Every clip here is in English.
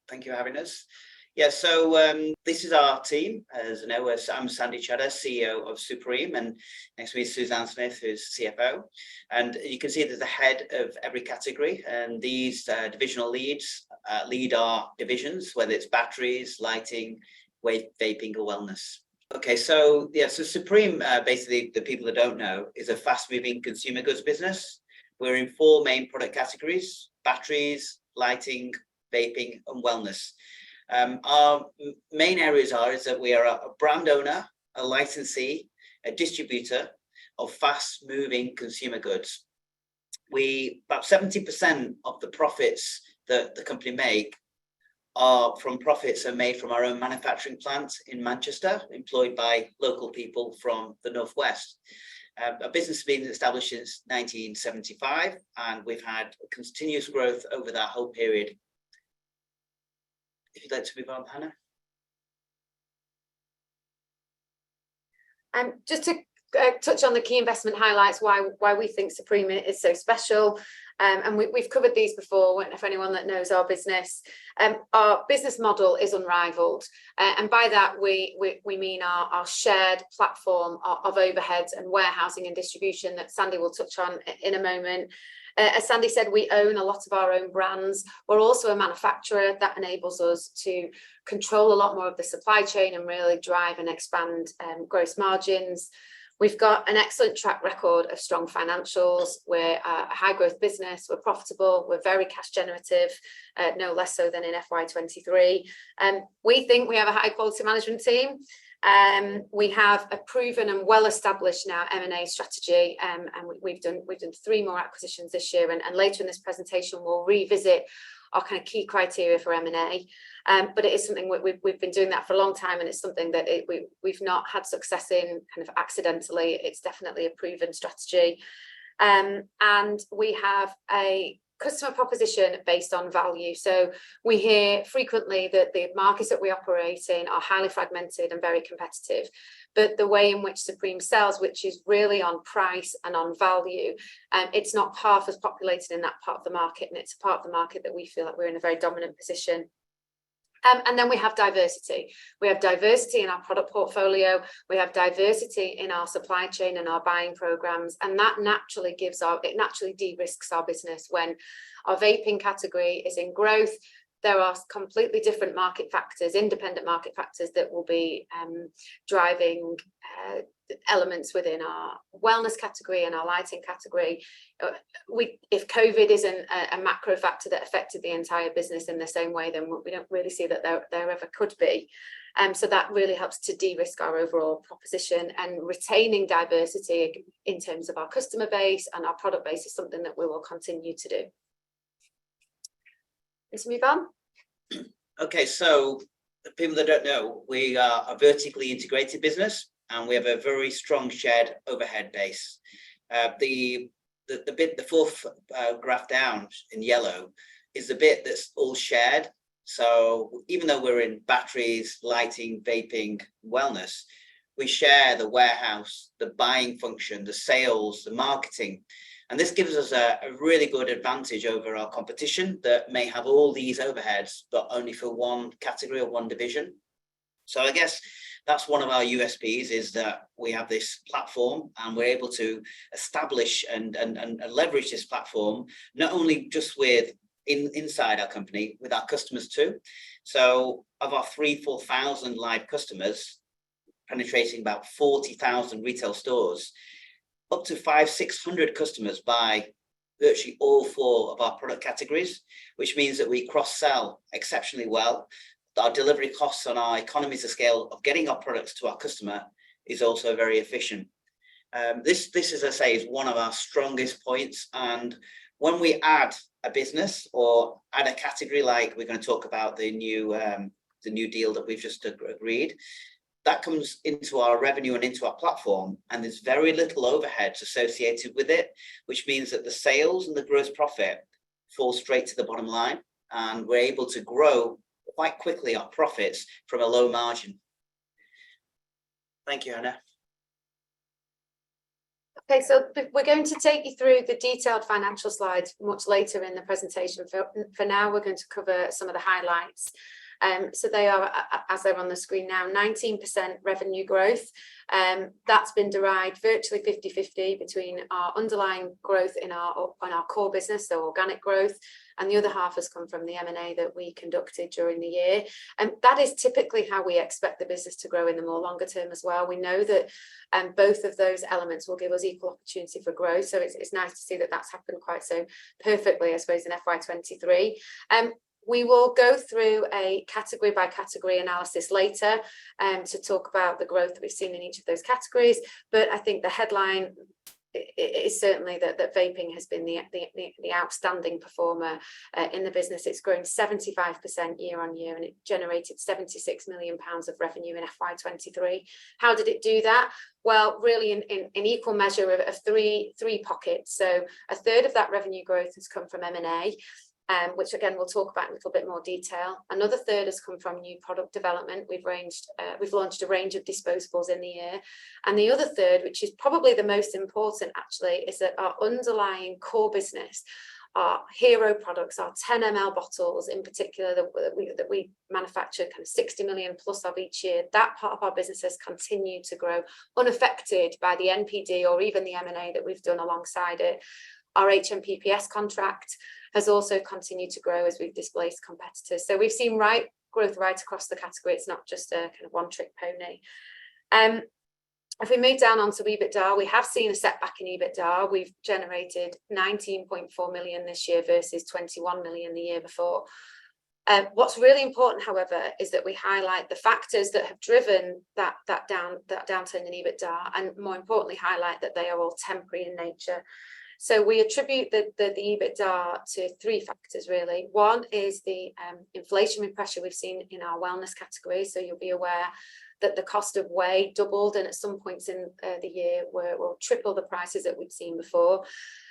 Thank you for having us. Yeah, so this is our team. As you know, I'm Sandy Chadha, CEO of Supreme, and next to me is Suzanne Smith, who's CFO. And you can see there's a head of every category, and these divisional leads lead our divisions, whether it's batteries, lighting, vaping, or wellness. Okay, so yeah, so Supreme, basically, the people that don't know, is a fast-moving consumer goods business. We're in 4 main product categories: batteries, lighting, vaping, and wellness. Our main areas is that we are a brand owner, a licensee, a distributor of fast-moving consumer goods. About 70% of the profits that the company make are made from our own manufacturing plant in Manchester, employed by local people from the Northwest. A business has been established since 1975, and we've had continuous growth over that whole period. If you'd like to move on, Hannah. Just to touch on the key investment highlights, why we think Supreme is so special. And we've covered these before, for anyone that knows our business. Our business model is unrivaled. And by that, we mean our shared platform of overheads and warehousing and distribution that Sandy will touch on in a moment. As Sandy said, we own a lot of our own brands. We're also a manufacturer. That enables us to control a lot more of the supply chain and really drive and expand gross margins. We've got an excellent track record of strong financials. We're a high growth business. We're profitable. We're very cash generative, no less so than in FY23. We think we have a high quality management team. We have a proven and well-established now M&A strategy, and we've done 3 more acquisitions this year, and later in this presentation we'll revisit our kind of key criteria for M&A. But it is something we've been doing that for a long time, and it's something that we've not had success in kind of accidentally. It's definitely a proven strategy, and we have a customer proposition based on value. So we hear frequently that the markets that we operate in are highly fragmented and very competitive, but the way in which Supreme sells, which is really on price and on value, it's not half as populated in that part of the market, and it's a part of the market that we feel like we're in a very dominant position. And then we have diversity. We have diversity in our product portfolio. We have diversity in our supply chain and our buying programs, and that naturally de-risks our business. When our vaping category is in growth, there are completely different market factors, independent market factors, that will be driving elements within our wellness category and our lighting category. If COVID isn't a macro factor that affected the entire business in the same way, then we don't really see that there ever could be. So that really helps to de-risk our overall proposition, and retaining diversity in terms of our customer base and our product base is something that we will continue to do. Let's move on. Okay, so the people that don't know, we are a vertically integrated business, and we have a very strong shared overhead base. The 4th graph down in yellow is the bit that's all shared. So even though we're in batteries, lighting, vaping, wellness, we share the warehouse, the buying function, the sales, the marketing. And this gives us a really good advantage over our competition that may have all these overheads, but only for one category or one division. So I guess that's one of our USPs, is that we have this platform, and we're able to establish and leverage this platform, not only just inside our company, with our customers too. So of our 3,000-4,000 live customers, penetrating about 40,000 retail stores, up to 500-600 customers buy virtually all 4 of our product categories, which means that we cross-sell exceptionally well. Our delivery costs on our economies of scale of getting our products to our customer is also very efficient. This, as I say, is one of our strongest points. And when we add a business or add a category, like we're going to talk about the new deal that we've just agreed, that comes into our revenue and into our platform, and there's very little overheads associated with it, which means that the sales and the gross profit fall straight to the bottom line, and we're able to grow quite quickly our profits from a low margin. Thank you, Hannah. Okay, so we're going to take you through the detailed financial slides much later in the presentation. For now, we're going to cover some of the highlights. So they are, as they're on the screen now, 19% revenue growth. That's been derived virtually 50-50 between our underlying growth in our core business, so organic growth, and the other half has come from the M&A that we conducted during the year. And that is typically how we expect the business to grow in the more longer term as well. We know that both of those elements will give us equal opportunity for growth. So it's nice to see that that's happened quite so perfectly, I suppose, in FY23. We will go through a category by category analysis later to talk about the growth that we've seen in each of those categories. But I think the headline is certainly that vaping has been the outstanding performer in the business. It's grown 75% year on year, and it generated £76 million of revenue in FY23. How did it do that? Well, really in equal measure of three pockets. So a third of that revenue growth has come from M&A. Which again we'll talk about in a little bit more detail. Another third has come from new product development. We've launched a range of disposables in the year, and the other third, which is probably the most important actually, is that our underlying core business, our hero products, our 10 ml bottles in particular that we manufacture kind of 60 million plus of each year, that part of our business has continued to grow unaffected by the NPD or even the M&A that we've done alongside it. Our HMPPS contract has also continued to grow as we've displaced competitors. So we've seen growth right across the category. It's not just a kind of one-trick pony. If we move down onto EBITDA, we have seen a setback in EBITDA. We've generated 19.4 million this year versus 21 million the year before. What's really important, however, is that we highlight the factors that have driven that downturn in EBITDA, and more importantly, highlight that they are all temporary in nature. So we attribute the EBITDA to three factors, really. One is the inflationary pressure we've seen in our wellness category. So you'll be aware that the cost of whey doubled, and at some points in the year will triple the prices that we'd seen before.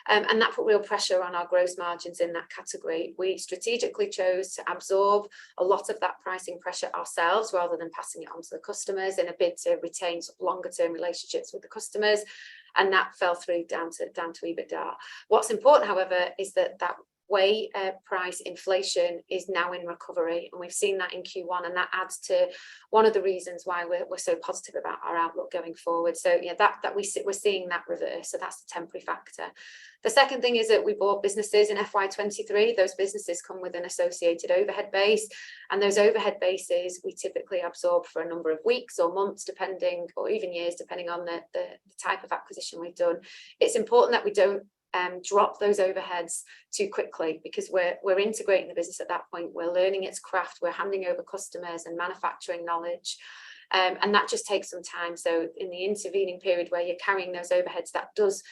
And that put real pressure on our gross margins in that category. We strategically chose to absorb a lot of that pricing pressure ourselves rather than passing it on to the customers in a bid to retain longer term relationships with the customers. And that fell through down to EBITDA. What's important, however, is that whey price inflation is now in recovery, and we've seen that in Q1, and that adds to one of the reasons why we're so positive about our outlook going forward. So yeah, we're seeing that reverse. So that's the temporary factor. The second thing is that we bought businesses in FY23. Those businesses come with an associated overhead base, and those overhead bases we typically absorb for a number of weeks or months, depending, or even years, depending on the type of acquisition we've done. It's important that we don't drop those overheads too quickly, because we're integrating the business at that point. We're learning its craft, we're handing over customers and manufacturing knowledge, and that just takes some time. So in the intervening period where you're carrying those overheads, that does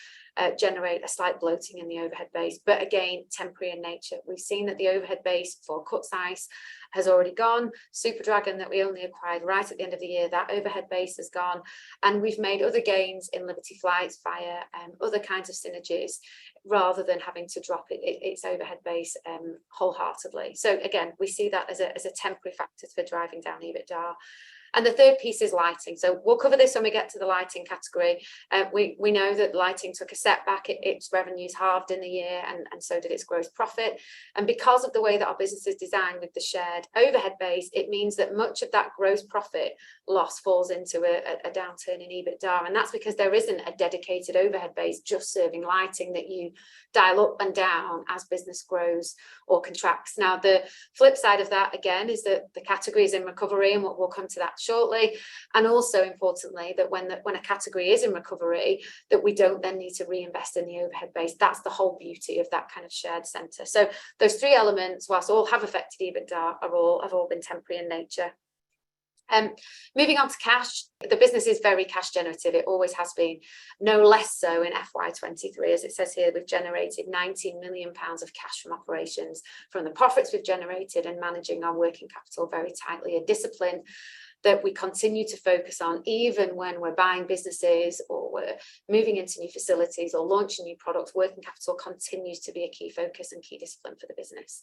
generate a slight bloating in the overhead base, but again, temporary in nature. We've seen that the overhead base for Cuts Ice has already gone. Super Dragon, that we only acquired right at the end of the year, that overhead base has gone, and we've made other gains in Liberty Flights via other kinds of synergies, rather than having to drop its overhead base wholeheartedly. So again, we see that as a temporary factor for driving down EBITDA. And the third piece is lighting. So we'll cover this when we get to the lighting category. We know that lighting took a setback. Its revenues halved in the year, and so did its gross profit. And because of the way that our business is designed with the shared overhead base, it means that much of that gross profit loss falls into a downturn in EBITDA. And that's because there isn't a dedicated overhead base just serving lighting that you dial up and down as business grows or contracts. Now, the flip side of that, again, is that the category is in recovery, and we'll come to that shortly. And also importantly, that when a category is in recovery, that we don't then need to reinvest in the overhead base. That's the whole beauty of that kind of shared centre. So those three elements, whilst all have affected EBITDA, have all been temporary in nature. Moving on to cash, the business is very cash generative. It always has been, no less so in FY23. As it says here, we've generated £19 million of cash from operations from the profits we've generated and managing our working capital very tightly. A discipline that we continue to focus on, even when we're buying businesses or we're moving into new facilities or launching new products. Working capital continues to be a key focus and key discipline for the business.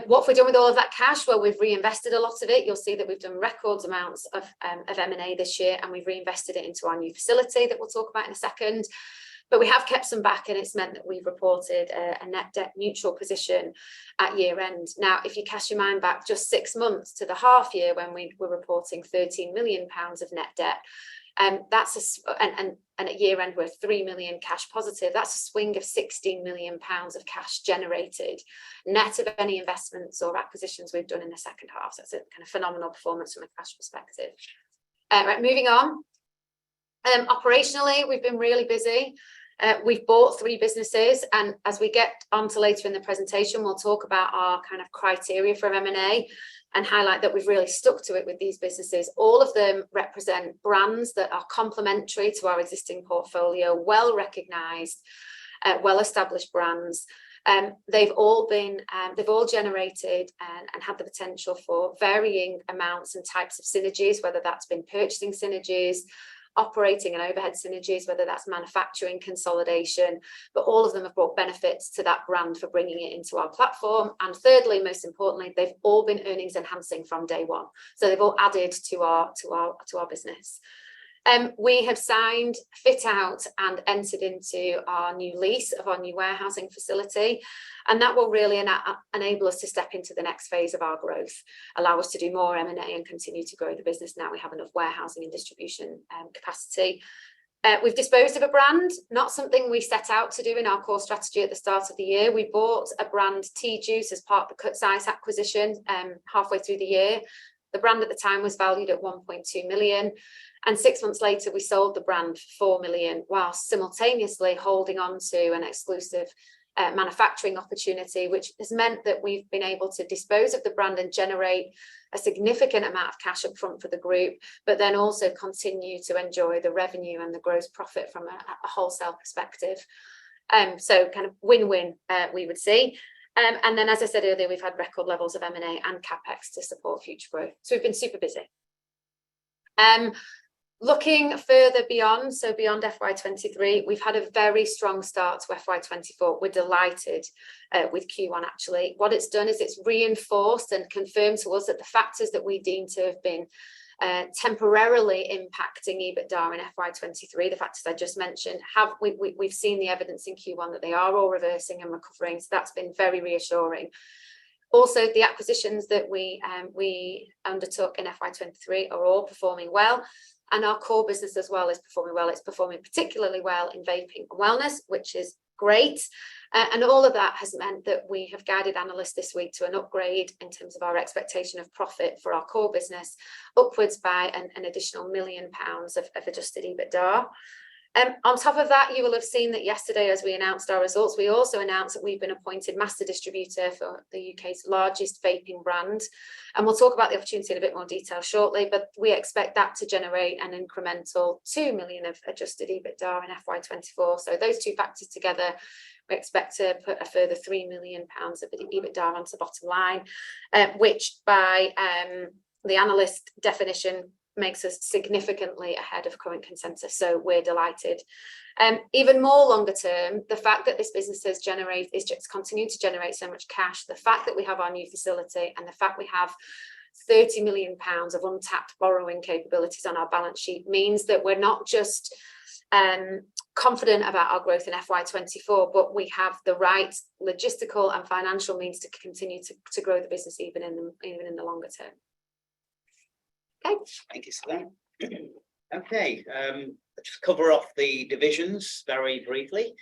What have we done with all of that cash? Well, we've reinvested a lot of it. You'll see that we've done record amounts of M&A this year, and we've reinvested it into our new facility that we'll talk about in a second. But we have kept some back, and it's meant that we've reported a net debt neutral position at year end. Now, if you cast your mind back just 6 months to the half year when we were reporting £13 million of net debt, and at year end we're 3 million cash positive. That's a swing of £16 million of cash generated, net of any investments or acquisitions we've done in the second half. So that's a kind of phenomenal performance from a cash perspective. Right, moving on. Operationally, we've been really busy. We've bought 3 businesses, and as we get onto later in the presentation, we'll talk about our kind of criteria for M&A and highlight that we've really stuck to it with these businesses. All of them represent brands that are complementary to our existing portfolio, well recognised, well-established brands. They've all generated and had the potential for varying amounts and types of synergies, whether that's been purchasing synergies, operating and overhead synergies, whether that's manufacturing consolidation, but all of them have brought benefits to that brand for bringing it into our platform. And thirdly, most importantly, they've all been earnings enhancing from day one. So they've all added to our business. We have signed, fit out and entered into our new lease of our new warehousing facility, and that will really enable us to step into the next phase of our growth, allow us to do more M&A and continue to grow the business. Now we have enough warehousing and distribution capacity. We've disposed of a brand, not something we set out to do in our core strategy at the start of the year. We bought a brand, Tea Juice, as part of the Cut Size acquisition halfway through the year. The brand at the time was valued at 1.2 million. And 6 months later, we sold the brand for 4 million, whilst simultaneously holding on to an exclusive manufacturing opportunity, which has meant that we've been able to dispose of the brand and generate a significant amount of cash up front for the group, but then also continue to enjoy the revenue and the gross profit from a wholesale perspective. So kind of win-win, we would see. And then, as I said earlier, we've had record levels of M&A and CapEx to support future growth. So we've been super busy. Looking further beyond, so beyond FY23, we've had a very strong start to FY24. We're delighted with Q1, actually. What it's done is it's reinforced and confirmed to us that the factors that we deem to have been temporarily impacting EBITDA in FY23, the factors I just mentioned, we've seen the evidence in Q1 that they are all reversing and recovering. So that's been very reassuring. Also, the acquisitions that we undertook in FY23 are all performing well. And our core business as well is performing well. It's performing particularly well in vaping and wellness, which is great. And all of that has meant that we have guided analysts this week to an upgrade in terms of our expectation of profit for our core business, upwards by an additional £1 million of adjusted EBITDA. On top of that, you will have seen that yesterday, as we announced our results, we also announced that we've been appointed master distributor for the UK's largest vaping brand. And we'll talk about the opportunity in a bit more detail shortly, but we expect that to generate an incremental 2 million of adjusted EBITDA in FY24. So those two factors together, we expect to put a further £3 million of EBITDA onto the bottom line, which by the analyst definition makes us significantly ahead of current consensus. So we're delighted. Even more longer term, the fact that this business is just continuing to generate so much cash, the fact that we have our new facility and the fact we have £30 million of untapped borrowing capabilities on our balance sheet means that we're not just confident about our growth in FY24, but we have the right logistical and financial means to continue to grow the business even in the longer term. Okay. Thank you, Suzanne. Okay, let's just cover off the divisions very briefly.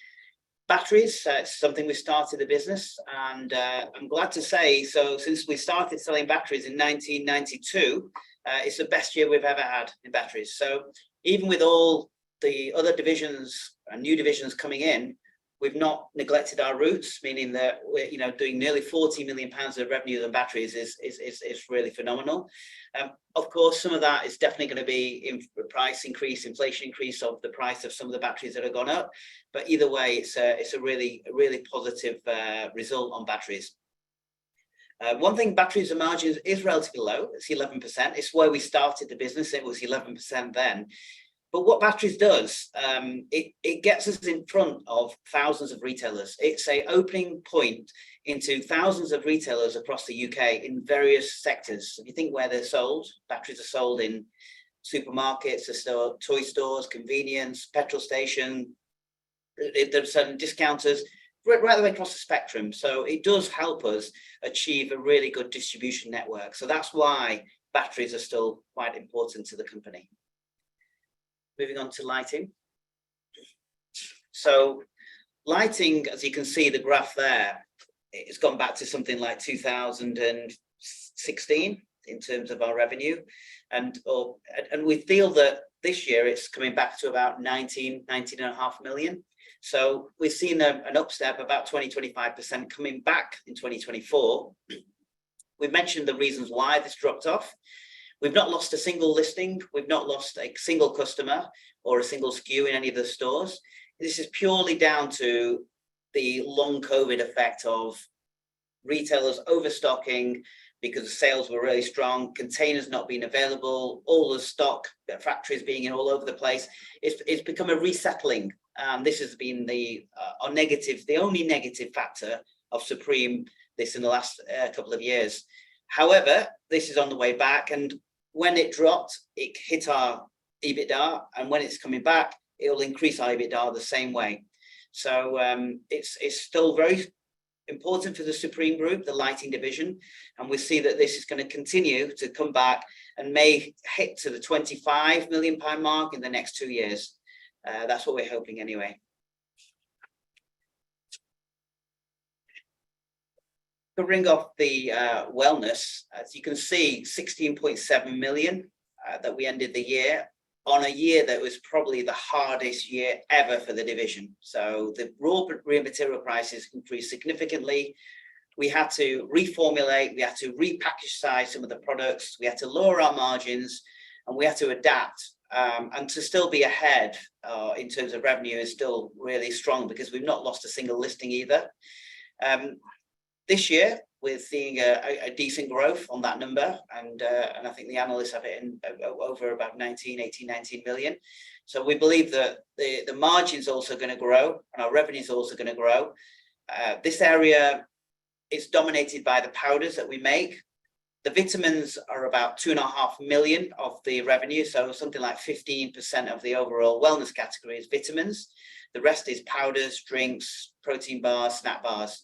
Batteries, something we started the business, and I'm glad to say, so since we started selling batteries in 1992, it's the best year we've ever had in batteries. So even with all the other divisions and new divisions coming in, we've not neglected our roots, meaning that we're doing nearly £40 million of revenue in batteries is really phenomenal. Of course, some of that is definitely going to be in price increase, inflation increase of the price of some of the batteries that have gone up. But either way, it's a really positive result on batteries. One thing, batteries and margins is relatively low. It's 11%. It's where we started the business. It was 11% then. But what batteries does, it gets us in front of thousands of retailers. It's an opening point into thousands of retailers across the UK in various sectors. If you think where they're sold, batteries are sold in supermarkets, toy stores, convenience, petrol station. There's certain discounters right the way across the spectrum. So it does help us achieve a really good distribution network. So that's why batteries are still quite important to the company. Moving on to lighting. So lighting, as you can see the graph there, it's gone back to something like 2016 in terms of our revenue. And we feel that this year it's coming back to about 19.5 million. So we've seen an upstep about 20-25% coming back in 2024. We've mentioned the reasons why this dropped off. We've not lost a single listing. We've not lost a single customer or a single SKU in any of the stores. This is purely down to the long COVID effect of retailers overstocking because the sales were really strong, containers not being available, all the stock, factories being in all over the place. It's become a resettling. This has been the only negative factor of Supreme this in the last couple of years. However, this is on the way back, and when it dropped, it hit our EBITDA, and when it's coming back, it will increase our EBITDA the same way. So it's still very important for the Supreme Group, the lighting division, and we see that this is going to continue to come back and may hit to the £25 million mark in the next 2 years. That's what we're hoping anyway. Covering off the wellness, as you can see, 16.7 million that we ended the year on a year that was probably the hardest year ever for the division. So the raw material prices increased significantly. We had to reformulate, we had to repackage size some of the products, we had to lower our margins, and we had to adapt. And to still be ahead in terms of revenue is still really strong because we've not lost a single listing either. This year, we're seeing a decent growth on that number, and I think the analysts have it in over about 18, 19 million. So we believe that the margin's also going to grow, and our revenue's also going to grow. This area is dominated by the powders that we make. The vitamins are about 2.5 million of the revenue, so something like 15% of the overall wellness category is vitamins. The rest is powders, drinks, protein bars, snack bars.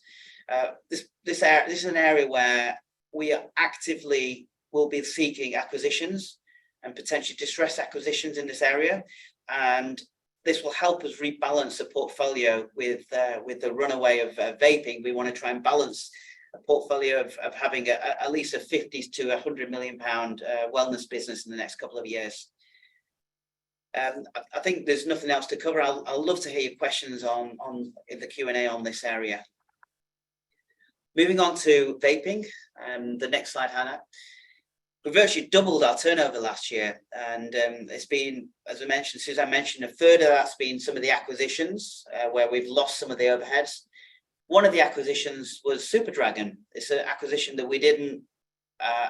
This is an area where we are actively will be seeking acquisitions and potentially distressed acquisitions in this area, and this will help us rebalance the portfolio with the runaway of vaping. We want to try and balance a portfolio of having at least a 50 to 100 million pound wellness business in the next couple of years. I think there's nothing else to cover. I'll love to hear your questions in the Q&A on this area. Moving on to vaping, the next slide, Hannah. We virtually doubled our turnover last year, and it's been, as I mentioned, Suzanne mentioned, a third of that's been some of the acquisitions where we've lost some of the overheads. One of the acquisitions was Super Dragon. It's an acquisition that we didn't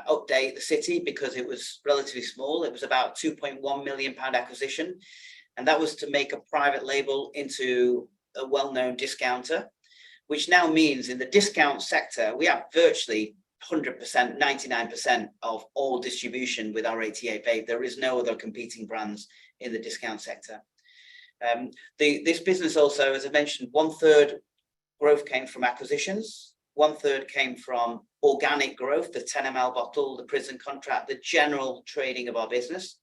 update the city because it was relatively small. It was about £2.1 million acquisition, and that was to make a private label into a well-known discounter, which now means in the discount sector, we have virtually 100%, 99% of all distribution with our 88 vape. There is no other competing brands in the discount sector. This business also, as I mentioned, 1/3 growth came from acquisitions, 1/3 came from organic growth, the 10 ml bottle, the prison contract, the general trading of our business,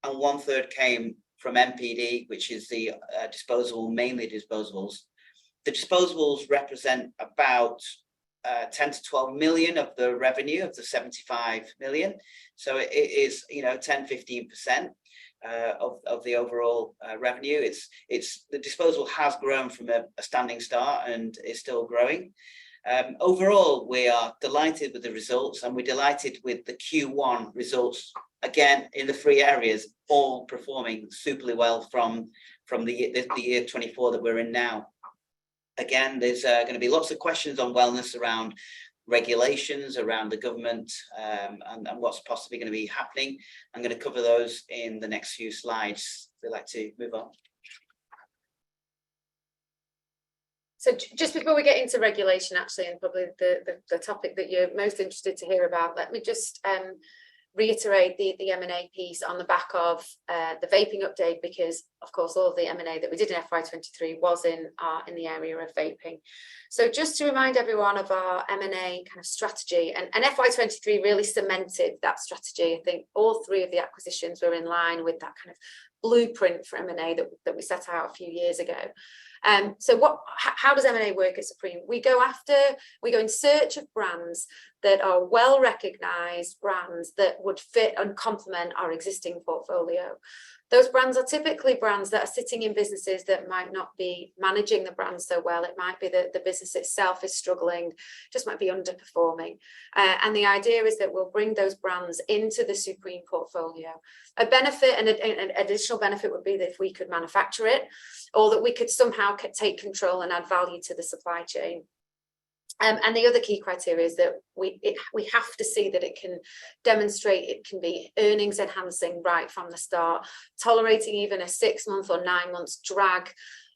and 1/3 came from MPD, which is the disposable, mainly disposables. The disposables represent about 10 to 12 million of the revenue of the 75 million. So it is, 10-15% of the overall revenue. It's the disposable has grown from a standing start and is still growing. Overall, we are delighted with the results, and we're delighted with the Q1 results. Again, in the 3 areas, all performing superly well from the year 24 that we're in now. Again, there's going to be lots of questions on wellness around regulations around the government, and what's possibly going to be happening. I'm going to cover those in the next few slides. If you'd like to move on. So just before we get into regulation, actually, and probably the topic that you're most interested to hear about, let me just reiterate the M&A piece on the back of the vaping update, because of course all of the M&A that we did in FY23 was in the area of vaping. So just to remind everyone of our M&A kind of strategy, and FY23 really cemented that strategy. I think all three of the acquisitions were in line with that kind of blueprint for M&A that we set out a few years ago. So how does M&A work at Supreme? We go in search of brands that are well recognized brands that would fit and complement our existing portfolio. Those brands are typically brands that are sitting in businesses that might not be managing the brand so well. It might be that the business itself is struggling, just might be underperforming. And the idea is that we'll bring those brands into the Supreme portfolio. A benefit and an additional benefit would be that if we could manufacture it, or that we could somehow take control and add value to the supply chain. And the other key criteria is that we have to see that it can demonstrate it can be earnings enhancing right from the start, tolerating even a 6 month or 9 months drag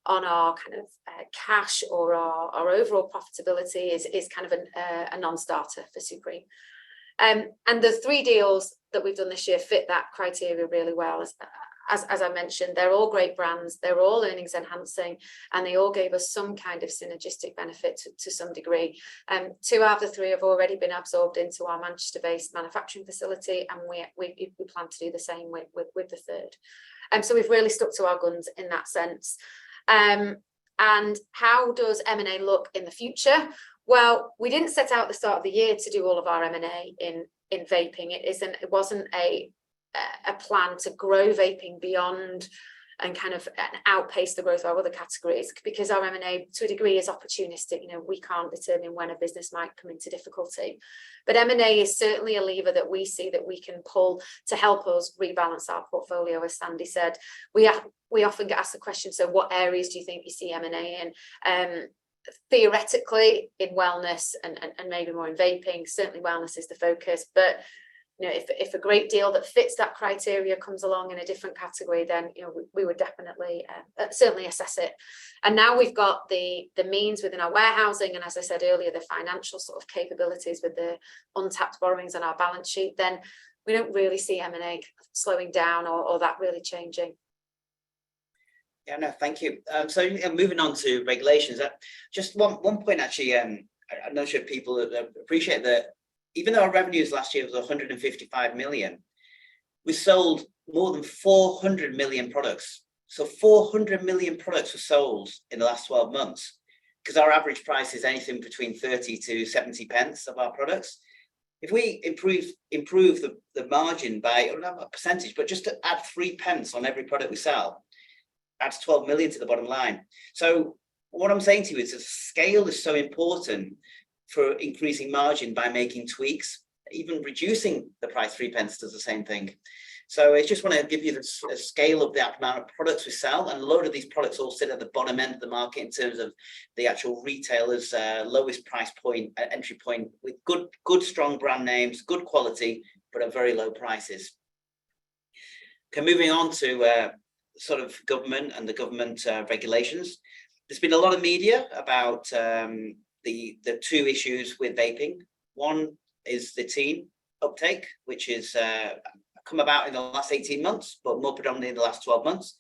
on our kind of cash or our overall profitability is kind of a non-starter for Supreme. And the 3 deals that we've done this year fit that criteria really well. As I mentioned, they're all great brands, they're all earnings enhancing, and they all gave us some kind of synergistic benefit to some degree. 2 out of the 3 have already been absorbed into our Manchester-based manufacturing facility, and we plan to do the same with the 3rd. So we've really stuck to our guns in that sense. And how does M&A look in the future? Well, we didn't set out at the start of the year to do all of our M&A in vaping. It wasn't a plan to grow vaping beyond and kind of outpace the growth of our other categories, because our M&A to a degree is opportunistic. You know, we can't determine when a business might come into difficulty, but M&A is certainly a lever that we see that we can pull to help us rebalance our portfolio. As Sandy said, we often get asked the question, so what areas do you think you see M&A in? Theoretically in wellness and maybe more in vaping. Certainly wellness is the focus, but you know, if a great deal that fits that criteria comes along in a different category, then you know we would definitely certainly assess it. And now we've got the means within our warehousing, and as I said earlier, the financial sort of capabilities with the untapped borrowings on our balance sheet, then we don't really see M&A slowing down or that really changing. Yeah, no, thank you. So moving on to regulations, just one point actually, I'm not sure if people appreciate that. Even though our revenues last year was 155 million, we sold more than 400 million products. So 400 million products were sold in the last 12 months, because our average price is anything between 30 to 70 pence of our products. If we improve the margin by, not a percentage, but just to add 3 pence on every product we sell, adds 12 million to the bottom line. So what I'm saying to you is that scale is so important for increasing margin by making tweaks. Even reducing the price 3 pence does the same thing. So I just want to give you the scale of the amount of products we sell, and a load of these products all sit at the bottom end of the market in terms of the actual retailers' lowest price point, entry point, with good strong brand names, good quality, but at very low prices. Okay, moving on to sort of government and the government regulations. There's been a lot of media about the 2 issues with vaping. One is the teen uptake, which is come about in the last 18 months, but more predominantly in the last 12 months.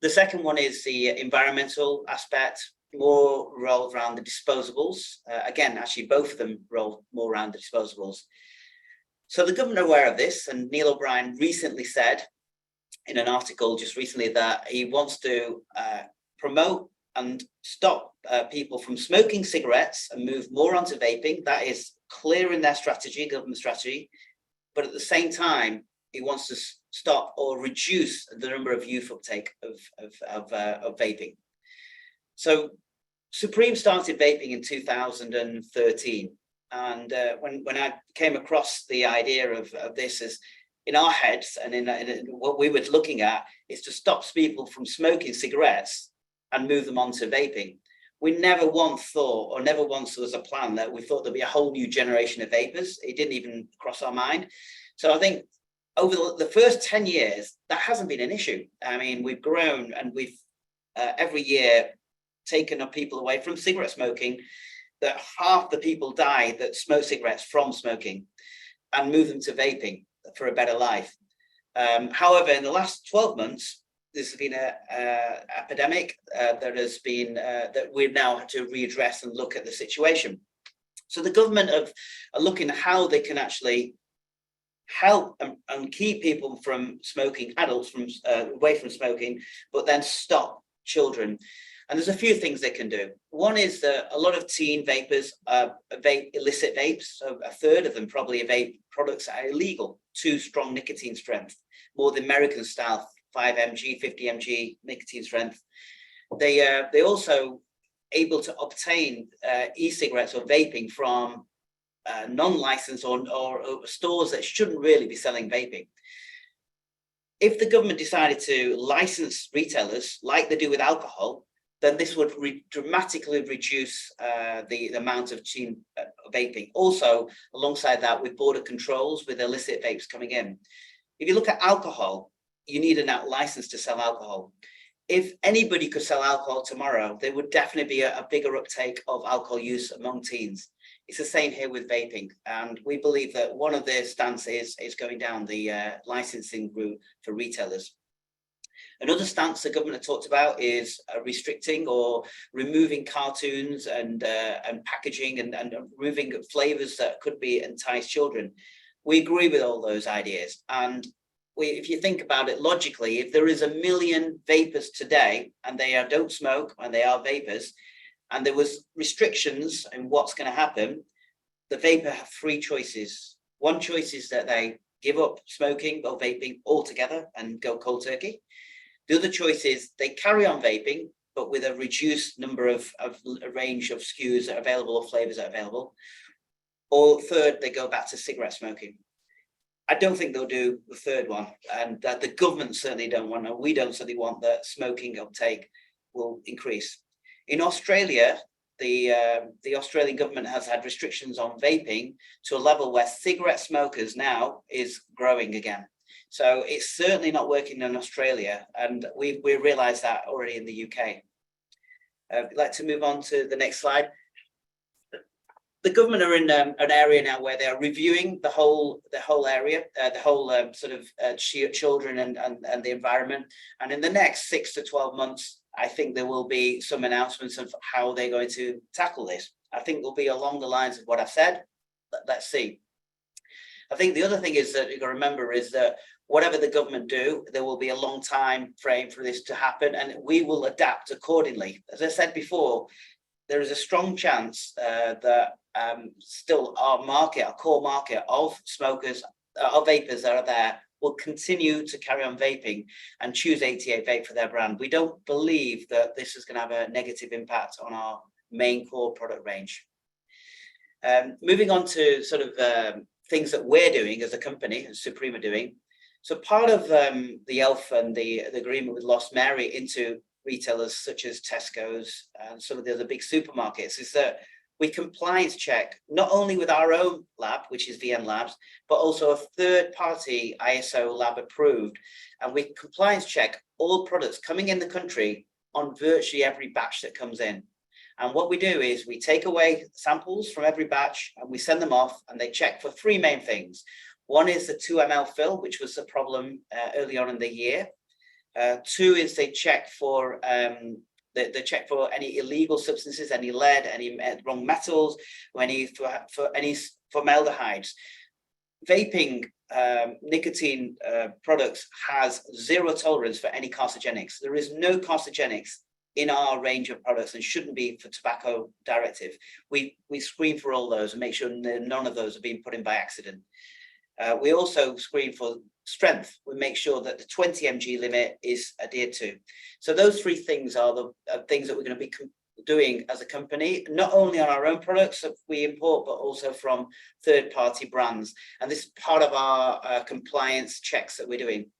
The second one is the environmental aspect, more rolled around the disposables. Again, actually, both of them roll more around the disposables. So the government are aware of this, and Neil O'Brien recently said in an article just recently that he wants to promote and stop people from smoking cigarettes and move more onto vaping. That is clear in their strategy, government strategy. But at the same time, he wants to stop or reduce the number of youth uptake of vaping. So Supreme started vaping in 2013. And when I came across the idea of this, as in our heads and in what we were looking at is to stop people from smoking cigarettes and move them on to vaping. we never once thought, or never once was a plan that we thought there'd be a whole new generation of vapors. It didn't even cross our mind. So I think over the first 10 years, that hasn't been an issue. I mean, we've grown and we've every year taken up people away from cigarette smoking, that half the people die that smoke cigarettes from smoking, and move them to vaping for a better life. However, in the last 12 months, there's been an epidemic that has been that we've now had to readdress and look at the situation. So the government are looking at how they can actually help and keep people from smoking, adults from away from smoking, but then stop children. And there's a few things they can do. One is that a lot of teen vapors vape illicit vapes. So a third of them probably vape products that are illegal, too strong nicotine strength, more the American style 5 mg, 50 mg nicotine strength. They also able to obtain e-cigarettes or vaping from non-licensed or stores that shouldn't really be selling vaping. If the government decided to license retailers like they do with alcohol, then this would dramatically reduce the amount of teen vaping. Also, alongside that, with border controls, with illicit vapes coming in. If you look at alcohol, you need a license to sell alcohol. If anybody could sell alcohol tomorrow, there would definitely be a bigger uptake of alcohol use among teens. It's the same here with vaping. And we believe that one of their stances is going down the licensing route for retailers. Another stance the government talked about is restricting or removing cartoons and packaging and removing flavors that could be entice children. We agree with all those ideas. And if you think about it logically, if there is 1 million vapors today and they don't smoke and they are vapors, and there was restrictions in what's going to happen, the vapor have 3 choices. One choice is that they give up smoking or vaping altogether and go cold turkey. The other choice is they carry on vaping, but with a reduced number of a range of SKUs that are available or flavors that are available. Or third, they go back to cigarette smoking. I don't think they'll do the third one, and that the government certainly don't want, and we don't certainly want that smoking uptake will increase. In Australia, the Australian government has had restrictions on vaping to a level where cigarette smokers now is growing again. So it's certainly not working in Australia, and we realised that already in the UK. I'd like to move on to the next slide. The government are in an area now where they are reviewing the whole area, the whole sort of children and the environment. And in the next 6 to 12 months, I think there will be some announcements of how they're going to tackle this. I think they'll be along the lines of what I've said. Let's see. I think the other thing is that you've got to remember is that whatever the government do, there will be a long time frame for this to happen, and we will adapt accordingly. As I said before, there is a strong chance that still our core market of smokers, of vapors that are there, will continue to carry on vaping and choose 88 Vape for their brand. We don't believe that this is going to have a negative impact on our main core product range. Moving on to sort of things that we're doing as a company, as Supreme are doing. So part of the Elf and the agreement with Lost Mary into retailers such as Tesco's and some of the other big supermarkets is that we compliance check not only with our own lab, which is VM Labs, but also a third-party ISO lab approved. And we compliance check all products coming in the country on virtually every batch that comes in. And what we do is we take away samples from every batch and we send them off, and they check for 3 main things. One is the 2 ml fill, which was the problem early on in the year. 2 is they check for check for any illegal substances, any lead, any wrong metals, or any for any formaldehydes. Vaping nicotine products has 0 tolerance for any carcinogenics. There is no carcinogenics in our range of products and shouldn't be for tobacco directive. We screen for all those and make sure none of those are being put in by accident. We also screen for strength. We make sure that the 20 mg limit is adhered to. So those 3 things are the things that we're going to be doing as a company, not only on our own products that we import, but also from third-party brands. And this is part of our compliance checks that we're doing.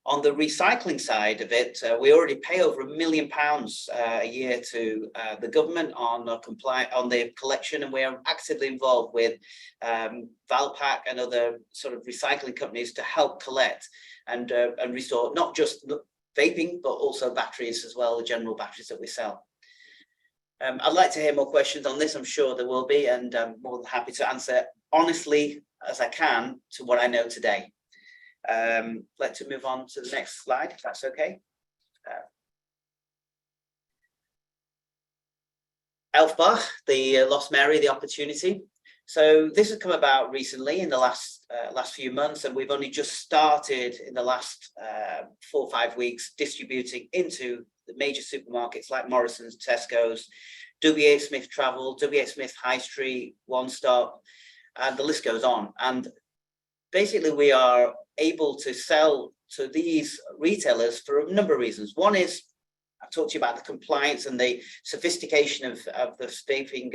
On the recycling side of it, we already pay over £1 million a year to the government on the collection, and we are actively involved with Valpak and other sort of recycling companies to help collect and restore not just vaping, but also batteries as well, the general batteries that we sell. I'd like to hear more questions on this. I'm sure there will be, and I'm more than happy to answer honestly as I can to what I know today. Let's move on to the next slide, if that's okay. Elfbar, the Lost Mary, the opportunity. So this has come about recently in the last few months, and we've only just started in the last 4 or 5 weeks distributing into the major supermarkets like Morrison's, Tesco's, WH Smith Travel, WH Smith High Street, One Stop, and the list goes on. And basically we are able to sell to these retailers for a number of reasons. One is, I've talked to you about the compliance and the sophistication of the vaping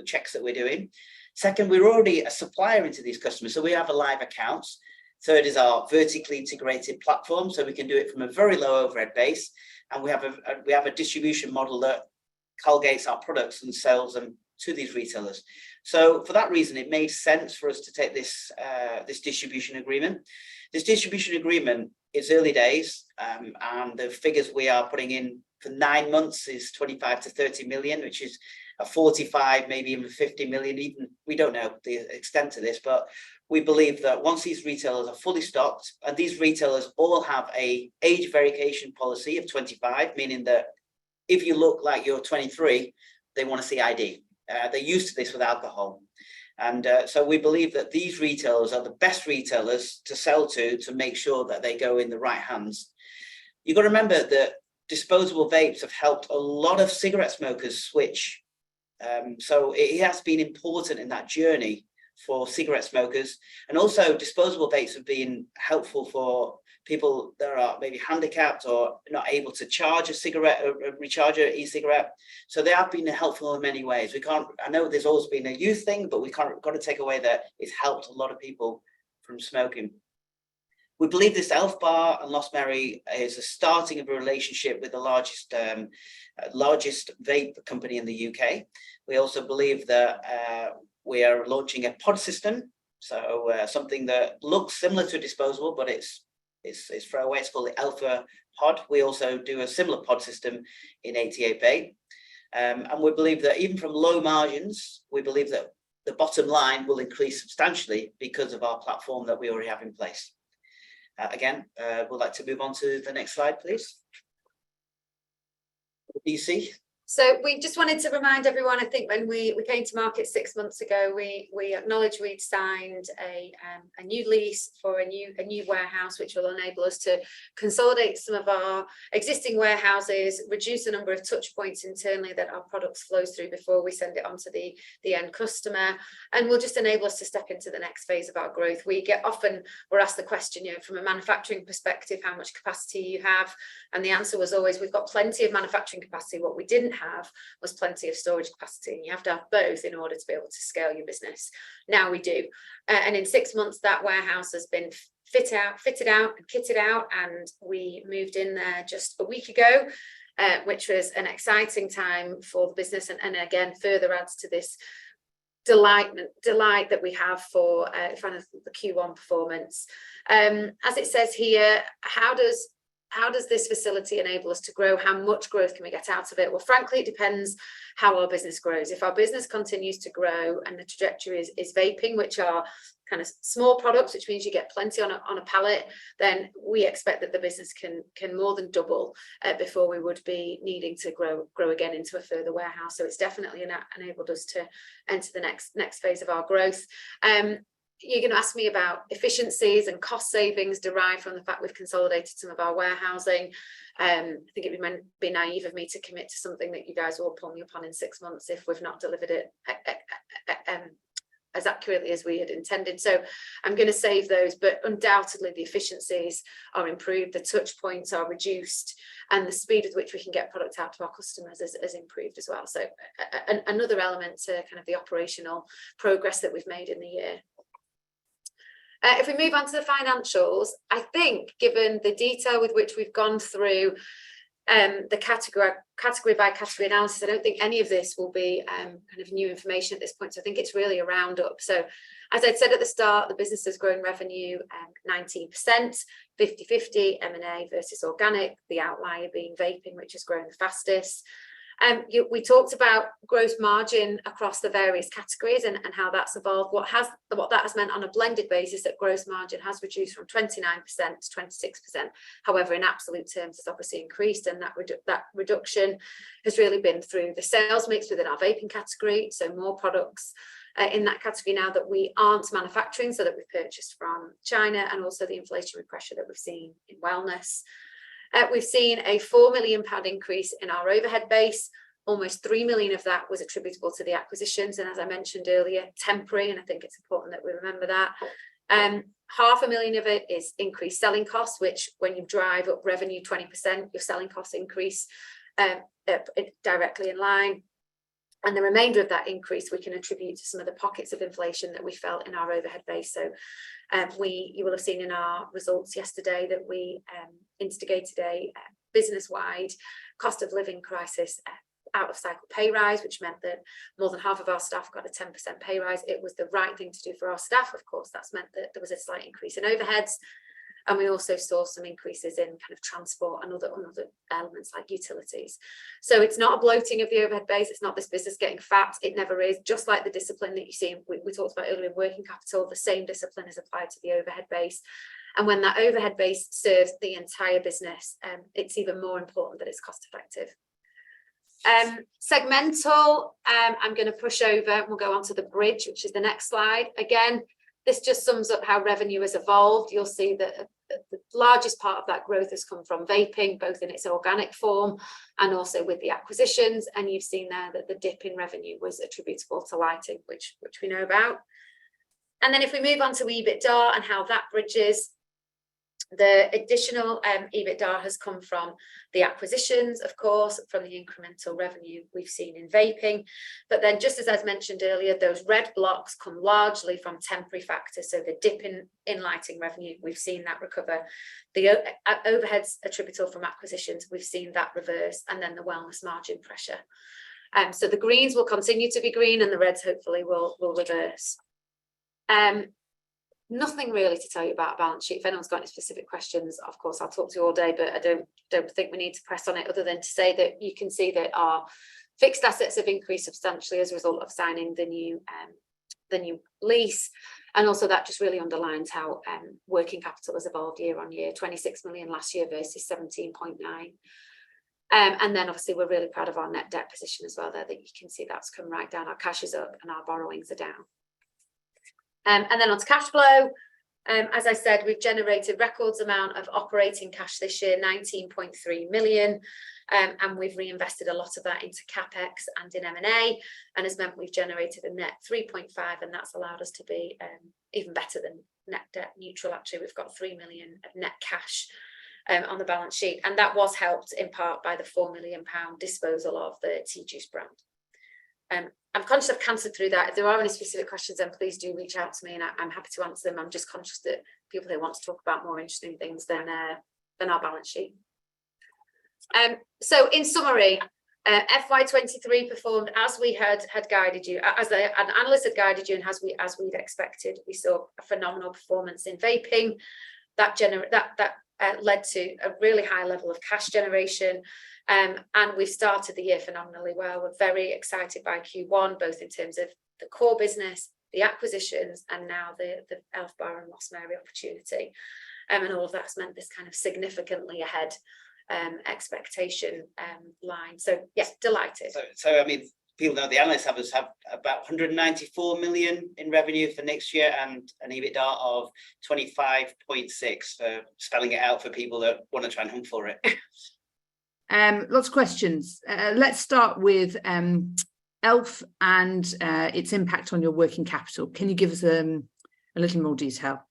checks that we're doing. Second, we're already a supplier into these customers, so we have a live account. Third is our vertically integrated platform, so we can do it from a very low overhead base, and we have a distribution model that colgates our products and sells them to these retailers. So for that reason, it made sense for us to take this distribution agreement. This distribution agreement is early days, and the figures we are putting in for 9 months is 25 to 30 million, which is a 45, maybe even 50 million. Even we don't know the extent of this, but we believe that once these retailers are fully stocked, and these retailers all have a age verification policy of 25, meaning that if you look like you're 23, they want to see ID. They're used to this with alcohol. And so we believe that these retailers are the best retailers to sell to make sure that they go in the right hands. You've got to remember that disposable vapes have helped a lot of cigarette smokers switch. So it has been important in that journey for cigarette smokers. And also disposable vapes have been helpful for people that are maybe handicapped or not able to charge a cigarette or recharge an e-cigarette. So they have been helpful in many ways. I know there's always been a youth thing, but got to take away that it's helped a lot of people from smoking. We believe this Elfbar and Lost Mary is a starting of a relationship with the largest vape company in the UK. We also believe that we are launching a pod system, so something that looks similar to a disposable, but it's throwaway. It's called the Alpha Pod. We also do a similar pod system in 88 vape, and we believe that even from low margins, we believe that the bottom line will increase substantially because of our platform that we already have in place. Again, we'd like to move on to the next slide, please. What do you see? So we just wanted to remind everyone, I think when we came to market 6 months ago, we acknowledged we'd signed a new lease for a new warehouse, which will enable us to consolidate some of our existing warehouses, reduce the number of touch points internally that our products flows through before we send it on to the end customer, and will just enable us to step into the next phase of our growth. We're asked the question, from a manufacturing perspective, how much capacity you have, and the answer was always, we've got plenty of manufacturing capacity. What we didn't have was plenty of storage capacity, and you have to have both in order to be able to scale your business. Now we do, and in 6 months that warehouse has been fitted out and kitted out, and we moved in there just a week ago, which was an exciting time for the business, and again further adds to this delight that we have for the Q1 performance. As it says here, how does this facility enable us to grow? How much growth can we get out of it? Well, frankly, it depends how our business grows. If our business continues to grow and the trajectory is vaping, which are kind of small products, which means you get plenty on a pallet, then we expect that the business can more than double before we would be needing to grow again into a further warehouse. So it's definitely enabled us to enter the next phase of our growth. You're going to ask me about efficiencies and cost savings derived from the fact we've consolidated some of our warehousing. I think it would be naive of me to commit to something that you guys will pull me upon in 6 months if we've not delivered it as accurately as we had intended. So I'm going to save those, but undoubtedly the efficiencies are improved, the touch points are reduced, and the speed with which we can get product out to our customers has improved as well. So another element to kind of the operational progress that we've made in the year. If we move on to the financials, I think given the detail with which we've gone through the category by category analysis, I don't think any of this will be kind of new information at this point. So I think it's really a roundup. So as I'd said at the start, the business has grown revenue 19%, 50-50 M&A versus organic, the outlier being vaping, which has grown the fastest. We talked about gross margin across the various categories and how that's evolved. What that has meant on a blended basis, that gross margin has reduced from 29% to 26%. However, in absolute terms, it's obviously increased, and that reduction has really been through the sales mix within our vaping category. So more products in that category now that we aren't manufacturing, so that we've purchased from China, and also the inflationary pressure that we've seen in wellness. We've seen a £4 million increase in our overhead base. Almost 3 million of that was attributable to the acquisitions, and as I mentioned earlier, temporary, and I think it's important that we remember that. £500,000 of it is increased selling costs, which when you drive up revenue 20%, your selling costs increase directly in line. And the remainder of that increase we can attribute to some of the pockets of inflation that we felt in our overhead base. So you will have seen in our results yesterday that we instigated a business-wide cost of living crisis out of cycle pay rise, which meant that more than half of our staff got a 10% pay rise. It was the right thing to do for our staff. Of course, that's meant that there was a slight increase in overheads. And we also saw some increases in kind of transport and other elements like utilities. So it's not a bloating of the overhead base. It's not this business getting fat. It never is. Just like the discipline that you see, we talked about earlier in working capital, the same discipline is applied to the overhead base. And when that overhead base serves the entire business, it's even more important that it's cost effective. Segmental, I'm going to push over and we'll go on to the bridge, which is the next slide. Again, this just sums up how revenue has evolved. You'll see that the largest part of that growth has come from vaping, both in its organic form and also with the acquisitions. And you've seen there that the dip in revenue was attributable to lighting, which we know about. And then if we move on to EBITDA and how that bridges, the additional EBITDA has come from the acquisitions, of course, from the incremental revenue we've seen in vaping. But then just as I mentioned earlier, those red blocks come largely from temporary factors. So the dip in lighting revenue, we've seen that recover. The overheads attributable from acquisitions, we've seen that reverse, and then the wellness margin pressure. So the greens will continue to be green and the reds hopefully will reverse. Nothing really to tell you about a balance sheet. If anyone's got any specific questions, of course, I'll talk to you all day, but I don't think we need to press on it other than to say that you can see that our fixed assets have increased substantially as a result of signing the new lease. And also that just really underlines how working capital has evolved year on year, 26 million last year versus 17.9. And then obviously we're really proud of our net debt position as well there, that you can see that's come right down. Our cash is up and our borrowings are down. And then on to cash flow, as I said, we've generated records amount of operating cash this year, 19.3 million, and we've reinvested a lot of that into CapEx and in M&A, and has meant we've generated a net 3.5, and that's allowed us to be even better than net debt neutral. Actually, we've got 3 million of net cash on the balance sheet, and that was helped in part by the £4 million disposal of the Tea Juice brand. I'm conscious I've canceled through that. If there are any specific questions, then please do reach out to me and I'm happy to answer them. I'm just conscious that people who want to talk about more interesting things than our balance sheet. So in summary, FY23 performed as we had guided you, as an analyst had guided you, and as we'd expected. We saw a phenomenal performance in vaping that led to a really high level of cash generation. And we've started the year phenomenally well. We're very excited by Q1, both in terms of the core business, the acquisitions, and now the Elfbar and Lost Mary opportunity. And all of that's meant this kind of significantly ahead expectation line. So yes, delighted. So I mean, people know the analysts have about 194 million in revenue for next year and an EBITDA of 25.6. So spelling it out for people that want to try and hunt for it. Lots of questions. Let's start with Elf and its impact on your working capital. Can you give us a little more detail?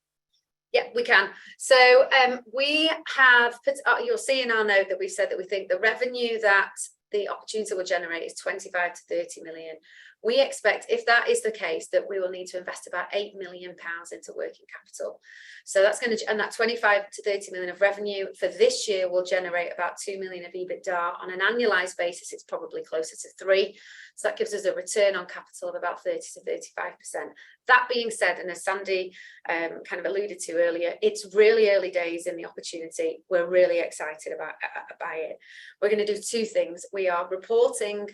Yeah, we can. So we have put, you'll see in our note that we've said that we think the revenue that the opportunity will generate is 25 to 30 million. We expect, if that is the case, that we will need to invest about £8 million into working capital. So that's going to, and that 25 to 30 million of revenue for this year will generate about 2 million of EBITDA. On an annualized basis, it's probably closer to 3. So that gives us a return on capital of about 30 to 35%. That being said, and as Sandy kind of alluded to earlier, it's really early days in the opportunity. We're really excited about it. We're going to do 2 things. We are reporting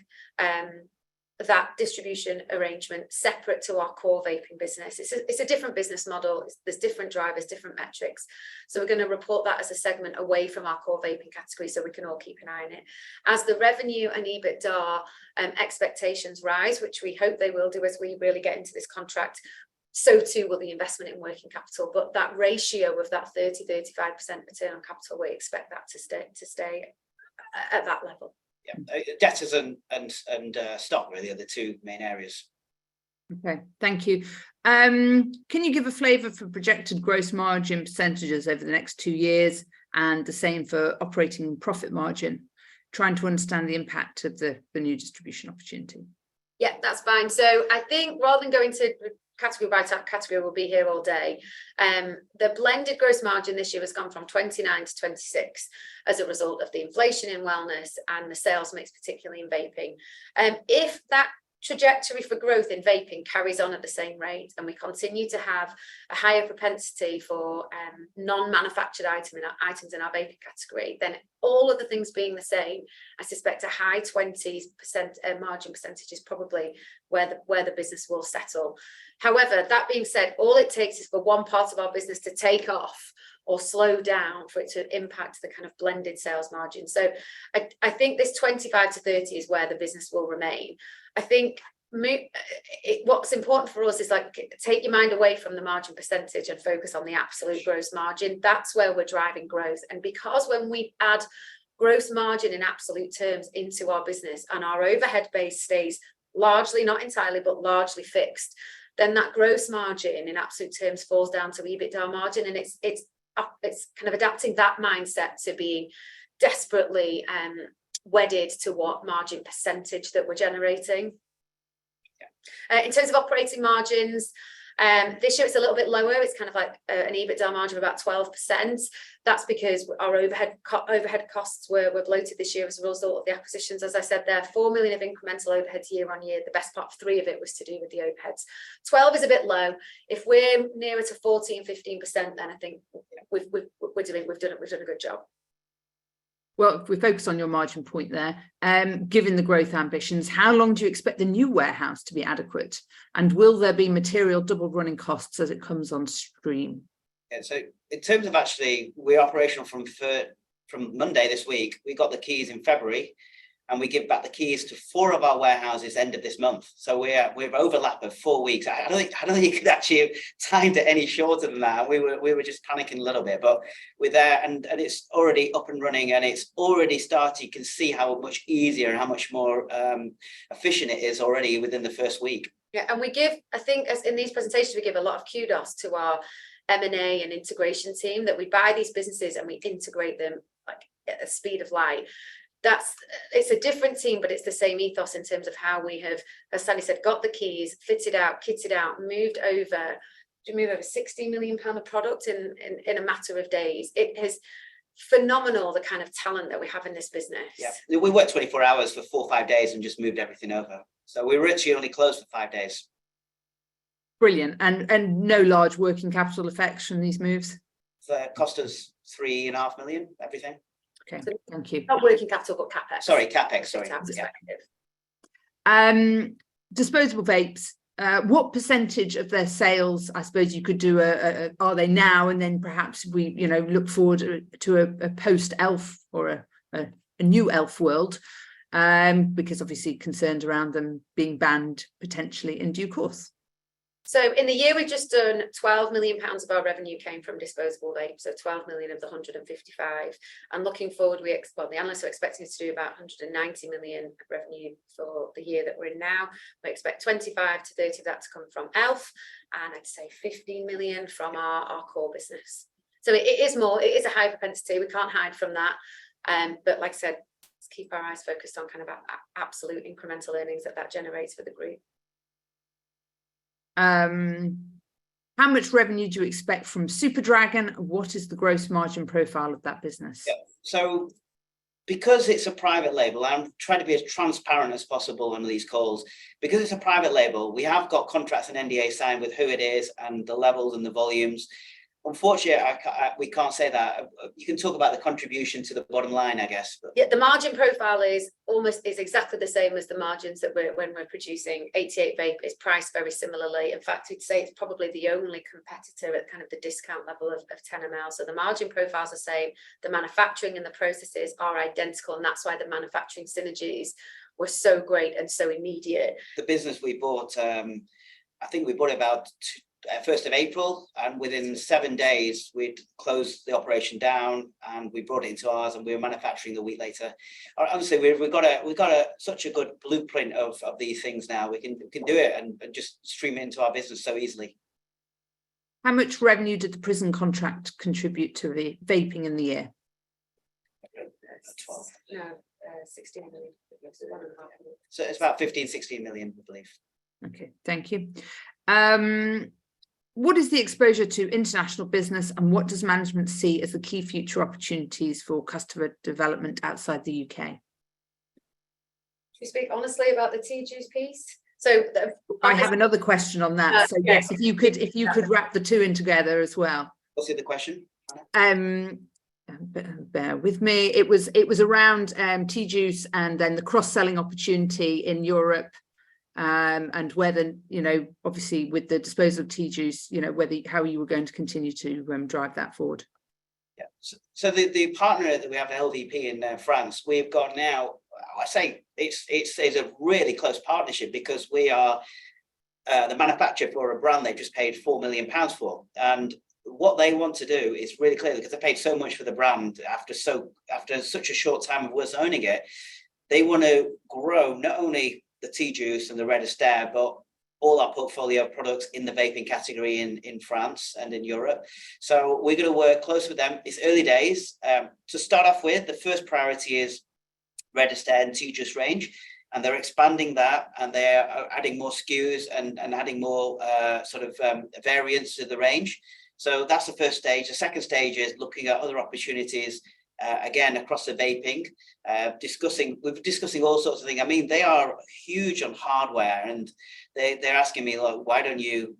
that distribution arrangement separate to our core vaping business. It's a different business model. There's different drivers, different metrics. So we're going to report that as a segment away from our core vaping category so we can all keep an eye on it. As the revenue and EBITDA expectations rise, which we hope they will do as we really get into this contract, so too will the investment in working capital. But that ratio of that 30-35% return on capital, we expect that to stay at that level. Yeah, debtors and stock really are the 2 main areas. Okay, thank you. Can you give a flavour for projected gross margin percentages over the next 2 years, and the same for operating profit margin, trying to understand the impact of the new distribution opportunity? Yeah, that's fine. So I think rather than going to category by category, we'll be here all day. The blended gross margin this year has gone from 29 to 26 as a result of the inflation in wellness and the sales mix, particularly in vaping. If that trajectory for growth in vaping carries on at the same rate, and we continue to have a higher propensity for non-manufactured items in our vaping category, then all of the things being the same, I suspect a high 20% margin percentage is probably where the business will settle. However, that being said, all it takes is for one part of our business to take off or slow down for it to impact the kind of blended sales margin. So I think this 25 to 30 is where the business will remain. I think what's important for us is like, take your mind away from the margin percentage and focus on the absolute gross margin. That's where we're driving growth. And because when we add gross margin in absolute terms into our business and our overhead base stays largely, not entirely, but largely fixed, then that gross margin in absolute terms falls down to EBITDA margin. And it's kind of adapting that mindset to being desperately wedded to what margin percentage that we're generating. In terms of operating margins, this year it's a little bit lower. It's kind of like an EBITDA margin of about 12%. That's because our overhead costs were bloated this year as a result of the acquisitions. As I said, there are 4 million of incremental overheads year on year. The best part, 3 of it was to do with the overheads. 12 is a bit low. If we're nearer to 14-15%, then I think we've done a good job. Well, if we focus on your margin point there, given the growth ambitions, how long do you expect the new warehouse to be adequate? And will there be material double running costs as it comes on stream? Yeah, so in terms of actually, we're operational from Monday this week. We got the keys in February, and we give back the keys to 4 of our warehouses end of this month. So we've overlap of 4 weeks. I don't think you could actually have timed it any shorter than that. We were just panicking a little bit, but we're there, and it's already up and running, and it's already started. You can see how much easier and how much more efficient it is already within the first week. Yeah, and we give, I think, as in these presentations, we give a lot of kudos to our M&A and integration team, that we buy these businesses and we integrate them like at the speed of light. It's a different team, but it's the same ethos in terms of how we have, as Sandy said, got the keys, fitted out, kitted out, moved over 60 million pound of product in a matter of days. It is phenomenal, the kind of talent that we have in this business. Yeah, we worked 24 hours for 4 or 5 days and just moved everything over. So we were actually only closed for 5 days. Brilliant. And no large working capital effects from these moves? So it cost us 3.5 million, everything. Okay, thank you. Not working capital, but CapEx. Sorry, CapEx, sorry. Yeah. Disposable vapes, what percentage of their sales, I suppose you could do, are they now, and then perhaps we, look forward to a post-elf or a new elf world, because obviously concerned around them being banned potentially in due course. So in the year we've just done, 12 million pounds of our revenue came from disposable vapes, so 12 million of the 155. And looking forward, the analysts are expecting us to do about 190 million revenue for the year that we're in now. We expect 25 to 30 of that to come from Elf, and I'd say 15 million from our core business. So it is a high propensity. We can't hide from that. But like I said, let's keep our eyes focused on kind of absolute incremental earnings that generates for the group. How much revenue do you expect from Super Dragon? What is the gross margin profile of that business? Yeah. So because it's a private label, I'm trying to be as transparent as possible on these calls. Because it's a private label, we have got contracts and NDA signed with who it is and the levels and the volumes. Unfortunately, we can't say that. You can talk about the contribution to the bottom line, I guess. But... Yeah, the margin profile is exactly the same as the margins that when we're producing 88 Vape. It's priced very similarly. In fact, we'd say it's probably the only competitor at kind of the discount level of 10 ml. So the margin profiles are the same. The manufacturing and the processes are identical, and that's why the manufacturing synergies were so great and so immediate. The business we bought, I think we bought it about 1st of April, and within 7 days we'd closed the operation down and we brought it into ours, and we were manufacturing a week later. Honestly, we've got such a good blueprint of these things now. We can do it and just stream it into our business so easily. How much revenue did the prison contract contribute to the vaping in the year? 12. No, 16 million. So it's about 15-16 million, I believe. Okay, thank you. What is the exposure to international business, and what does management see as the key future opportunities for customer development outside the UK? Should we speak honestly about the tea juice piece? So I have another question on that. So yes, if you could wrap the two in together as well. What's the other question? Bear with me. It was around tea juice and then the cross-selling opportunity in Europe. And whether, obviously with the disposal of tea juice, how you were going to continue to drive that forward. Yeah. So the partner that we have, LVP in France, we've got now, I say it's a really close partnership, because we are the manufacturer for a brand they've just paid £4 million for. And what they want to do is really clear, because they paid so much for the brand after such a short time of us owning it. They want to grow not only the tea juice and the Red Astaire, but all our portfolio of products in the vaping category in France and in Europe. So we're going to work close with them. It's early days. To start off with, the first priority is Red Astaire and tea juice range, and they're expanding that, and they're adding more SKUs and adding more variants to the range. So that's the first stage. The second stage is looking at other opportunities, again, across the vaping, we're discussing all sorts of things. I mean, they are huge on hardware, and they're asking me, like, why don't you,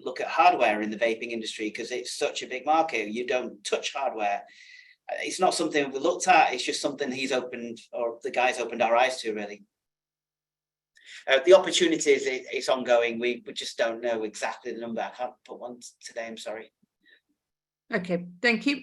look at hardware in the vaping industry? Because it's such a big market. You don't touch hardware. It's not something we looked at. It's just something the guys opened our eyes to, really. The opportunities, it's ongoing. We just don't know exactly the number. I can't put one today, I'm sorry. Okay, thank you.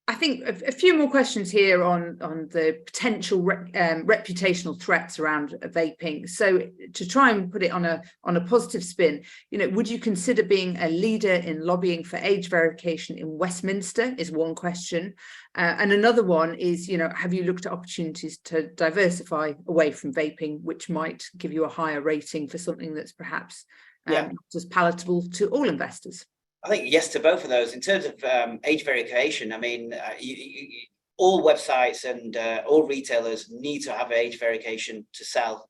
I think a few more questions here on the potential reputational threats around vaping. So to try and put it on a positive spin, would you consider being a leader in lobbying for age verification in Westminster is one question. And another one is, have you looked at opportunities to diversify away from vaping, which might give you a higher rating for something that's perhaps not as palatable to all investors? I think yes to both of those. In terms of age verification, I mean, all websites and all retailers need to have age verification to sell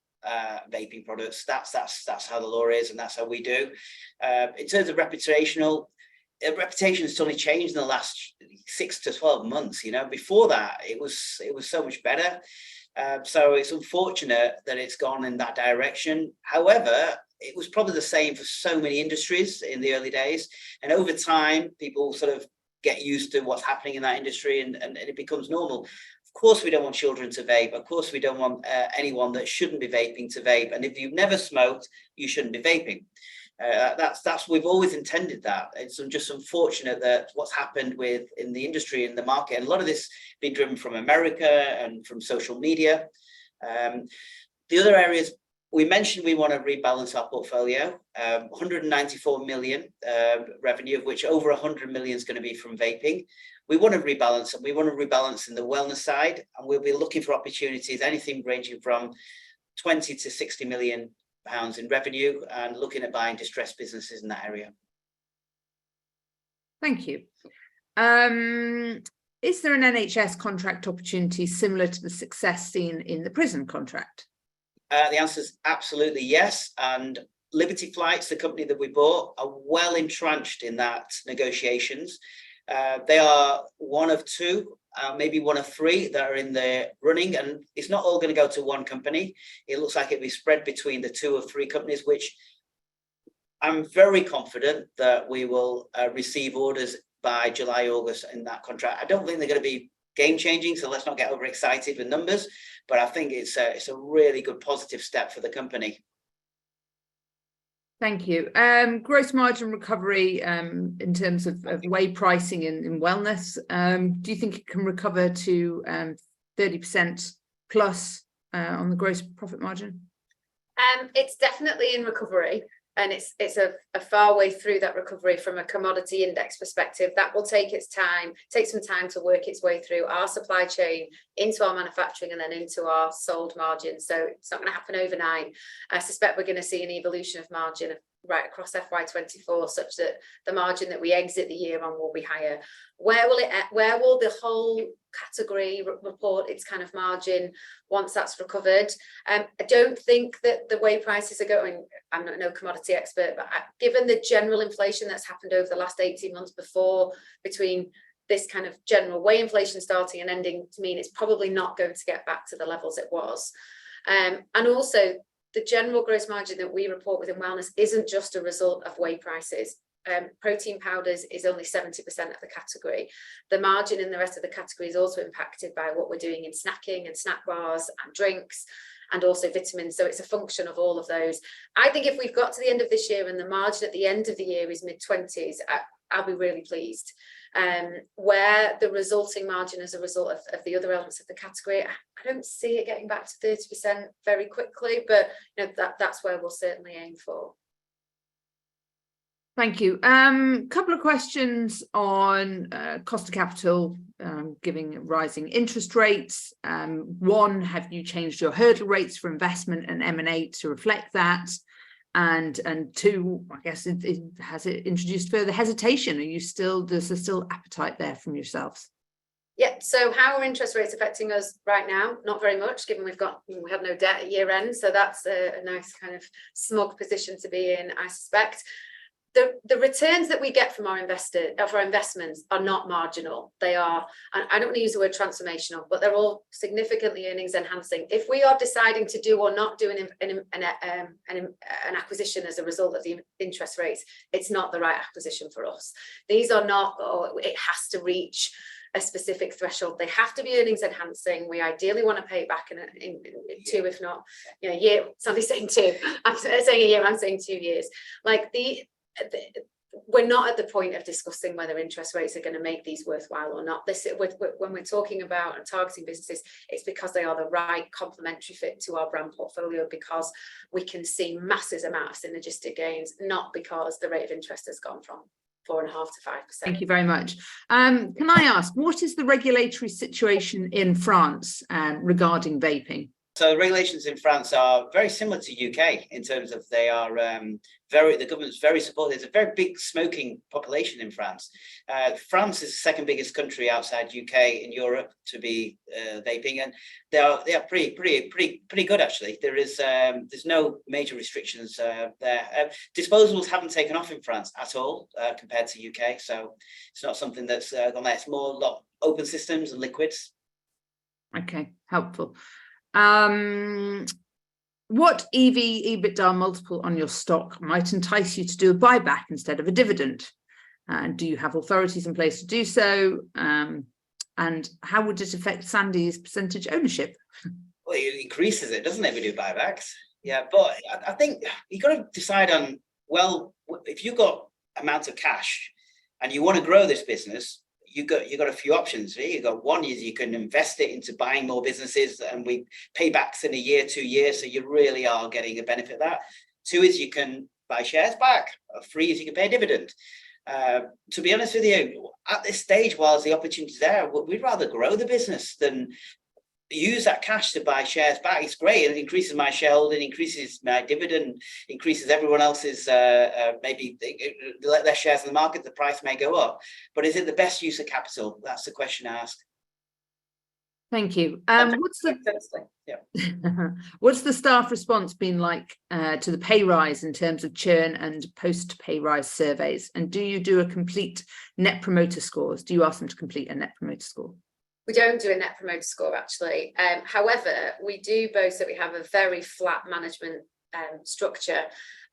vaping products. That's how the law is, and that's how we do. In terms of reputation has only changed in the last 6 to 12 months. Before that, it was so much better. So it's unfortunate that it's gone in that direction. However, it was probably the same for so many industries in the early days. And over time, people sort of get used to what's happening in that industry, and it becomes normal. Of course, we don't want children to vape. Of course, we don't want anyone that shouldn't be vaping to vape. And if you've never smoked, you shouldn't be vaping. We've always intended that. It's just unfortunate that what's happened in the industry, in the market, and a lot of this been driven from America and from social media. The other areas, we mentioned we want to rebalance our portfolio. 194 million revenue, of which over 100 million is going to be from vaping. We want to rebalance, and we want to rebalance in the wellness side, and we'll be looking for opportunities, anything ranging from 20 to 60 million pounds in revenue, and looking at buying distressed businesses in that area. Thank you. Is there an NHS contract opportunity similar to the success seen in the prison contract? The answer is absolutely yes. And Liberty Flights, the company that we bought, are well entrenched in that negotiations. They are one of two, maybe one of three that are in the running, and it's not all going to go to one company. It looks like it'll be spread between the 2 or 3 companies, which I'm very confident that we will receive orders by July, August in that contract. I don't think they're going to be game changing, so let's not get overexcited with numbers, but I think it's a really good positive step for the company. Thank you. Gross margin recovery in terms of whey pricing in wellness. Do you think it can recover to 30% plus on the gross profit margin? It's definitely in recovery, and it's a far way through that recovery from a commodity index perspective. That will take some time to work its way through our supply chain, into our manufacturing, and then into our sold margin. So it's not going to happen overnight. I suspect we're going to see an evolution of margin right across FY24, such that the margin that we exit the year on will be higher. Where will the whole category report its kind of margin once that's recovered? I don't think that the whey prices are going, I'm not no commodity expert, but given the general inflation that's happened over the last 18 months between this kind of general whey inflation starting and ending, to mean it's probably not going to get back to the levels it was. And also, the general gross margin that we report within wellness isn't just a result of whey prices. Protein powders is only 70% of the category. The margin in the rest of the category is also impacted by what we're doing in snacking and snack bars and drinks, and also vitamins. So it's a function of all of those. I think if we've got to the end of this year and the margin at the end of the year is mid-20s, I'll be really pleased. Where the resulting margin as a result of the other elements of the category, I don't see it getting back to 30% very quickly, but that's where we'll certainly aim for. Thank you. Couple of questions on cost of capital, giving rising interest rates. One, have you changed your hurdle rates for investment and M&A to reflect that? And two, I guess, has it introduced further hesitation? There's still appetite there from yourselves? Yeah, so how are interest rates affecting us right now? Not very much, given we had no debt at year end, so that's a nice kind of smug position to be in, I suspect. The returns that we get from our investments are not marginal. They are, and I don't want to use the word transformational, but they're all significantly earnings enhancing. If we are deciding to do or not do an acquisition as a result of the interest rates, it's not the right acquisition for us. These are not, it has to reach a specific threshold. They have to be earnings enhancing. We ideally want to pay it back in 2, if not, a year. Somebody's saying 2. I'm saying a year. I'm saying 2 years. Like we're not at the point of discussing whether interest rates are going to make these worthwhile or not. When we're talking about and targeting businesses, it's because they are the right complementary fit to our brand portfolio, because we can see massive amounts of synergistic gains, not because the rate of interest has gone from 4.5% to 5%. Thank you very much. Can I ask, what is the regulatory situation in France regarding vaping? So the regulations in France are very similar to UK in terms of they are the government's very supportive. There's a very big smoking population in France. France is the second biggest country outside UK in Europe to be vaping, and they are pretty good actually. There's no major restrictions there. Disposables haven't taken off in France at all compared to UK, so it's not something that's gone there. It's more open systems and liquids. Okay, helpful. What EV/EBITDA multiple on your stock might entice you to do a buyback instead of a dividend? And do you have authorities in place to do so? And how would it affect Sandy's percentage ownership? Well, it increases it, doesn't it? We do buybacks. Yeah, but I think you've got to decide on, well, if you've got amounts of cash and you want to grow this business, you've got a few options. You've got one is you can invest it into buying more businesses, and we pay backs in a year, 2 years, so you really are getting a benefit of that. 2 is you can buy shares back. 3 is you can pay a dividend. To be honest with you, at this stage, whilst the opportunity is there, we'd rather grow the business than use that cash to buy shares back. It's great. It increases my shareholding, increases my dividend, increases everyone else's, maybe let their shares in the market, the price may go up. But is it the best use of capital? That's the question I asked. Thank you. Yeah. What's the staff response been like to the pay rise in terms of churn and post pay rise surveys? And do you do a complete net promoter scores? Do you ask them to complete a net promoter score? We don't do a net promoter score, actually. However, we do boast that we have a very flat management structure.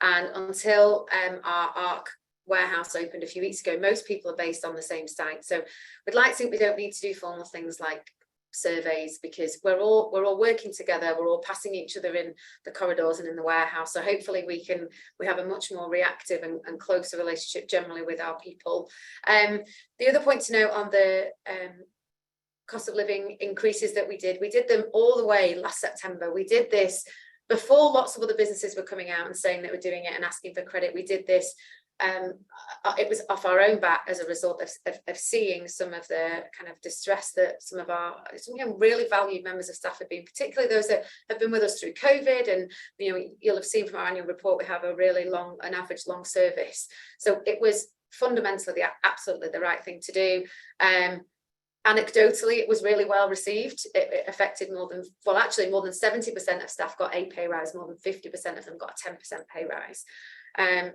And until our ARC warehouse opened a few weeks ago, most people are based on the same site. So we'd like to think we don't need to do formal things like surveys, because we're all working together, we're all passing each other in the corridors and in the warehouse. So hopefully we have a much more reactive and closer relationship generally with our people. The other point to note on the cost of living increases that we did them all the way last September. We did this before lots of other businesses were coming out and saying that we're doing it and asking for credit. We did this it was off our own back as a result of seeing some of the kind of distress that some really valued members of staff have been, particularly those that have been with us through COVID. And you'll have seen from our annual report, we have an average long service. So it was fundamentally absolutely the right thing to do. Anecdotally, it was really well received. It affected more than 70% of staff got a pay rise, more than 50% of them got a 10% pay rise.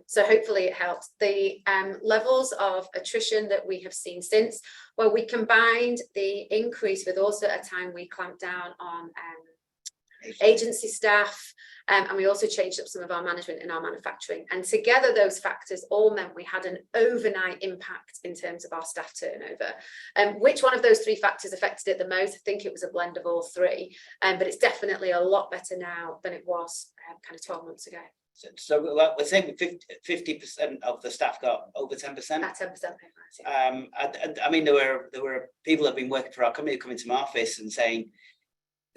So hopefully it helps. The levels of attrition that we have seen since, well, we combined the increase with also a time we clamped down on agency staff, and we also changed up some of our management in our manufacturing, and together those factors all meant we had an overnight impact in terms of our staff turnover. Which one of those three factors affected it the most? I think it was a blend of all three, but it's definitely a lot better now than it was kind of 12 months ago. So we're saying 50% of the staff got over 10%. That 10% pay rise, yeah. I mean, there were people that have been working for our company coming to my office and saying,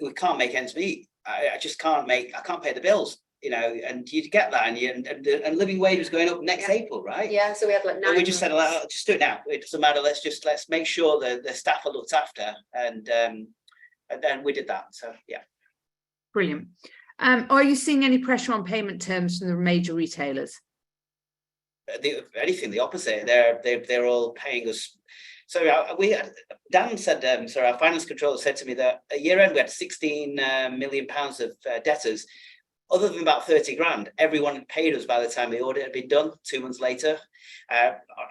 we can't make ends meet. I just can't pay the bills, and you get that, and living wage was going up next April, right? Yeah, so we had like 9 we just said, just do it now. It doesn't matter. Let's make sure that the staff are looked after, and then we did that. So yeah, brilliant. Are you seeing any pressure on payment terms from the major retailers? Anything the opposite. They're all paying us. So Dan said, our finance controller said to me that at year end we had 16 million pounds of debtors. Other than about 30 grand, everyone had paid us by the time the audit had been done 2 months later.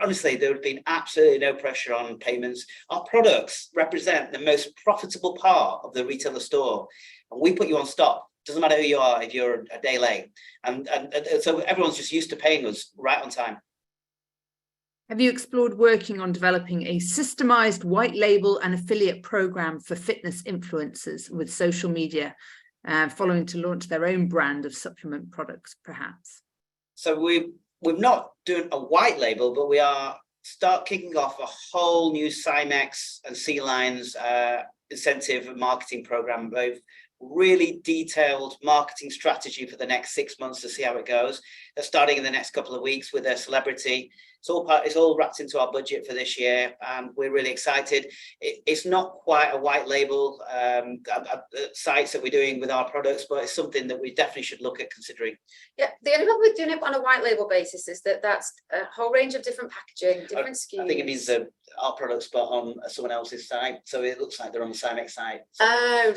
Honestly, there would have been absolutely no pressure on payments. Our products represent the most profitable part of the retailer store, and we put you on stock. Doesn't matter who you are if you're a day late, and so everyone's just used to paying us right on time. Have you explored working on developing a systemized white label and affiliate program for fitness influencers with social media, following to launch their own brand of supplement products, perhaps? So we've not done a white label, but we are kicking off a whole new Cymex and Sea Lines incentive marketing program. Both really detailed marketing strategy for the next 6 months to see how it goes. They're starting in the next couple of weeks with a celebrity. It's all wrapped into our budget for this year, and we're really excited. It's not quite a white label sites that we're doing with our products, but it's something that we definitely should look at considering. Yeah, the only problem with doing it on a white label basis is that that's a whole range of different packaging, different SKUs. I think it means that our products but on someone else's site, so it looks like they're on the Cymex site.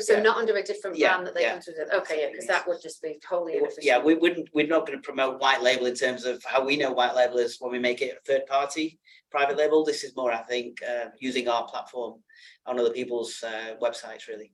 So not under a different brand that they come to. Okay, because that would just be totally inefficient. Yeah, we're not going to promote white label in terms of how we know white label is when we make it a third party private label. This is more, I think, using our platform on other people's websites, really.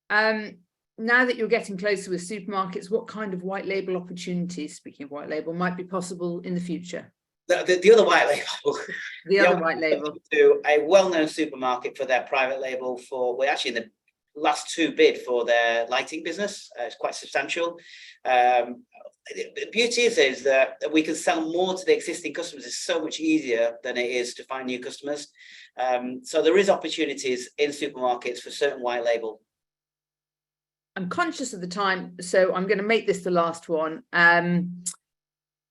Now that you're getting closer with supermarkets, what kind of white label opportunities, speaking of white label, might be possible in the future? The other white label. The other white label. To a well-known supermarket for their private label we're actually in the last 2 bid for their lighting business. It's quite substantial. The beauty is that we can sell more to the existing customers. It's so much easier than it is to find new customers. So there is opportunities in supermarkets for certain white label. I'm conscious of the time, so I'm going to make this the last one.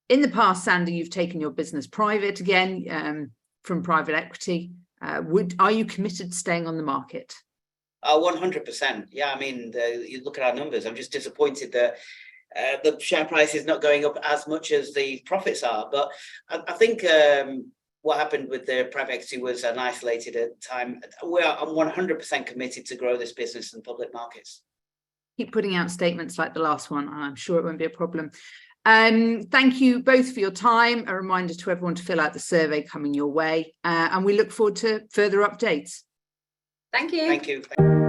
In the past, Sandy, you've taken your business private again from private equity. Are you committed to staying on the market? 100%. Yeah, I mean, you look at our numbers. I'm just disappointed that the share price is not going up as much as the profits are. But I think what happened with the private equity was an isolated time. I'm 100% committed to grow this business in public markets. Keep putting out statements like the last one. I'm sure it won't be a problem. Thank you both for your time. A reminder to everyone to fill out the survey coming your way. And we look forward to further updates. Thank you. Thank you.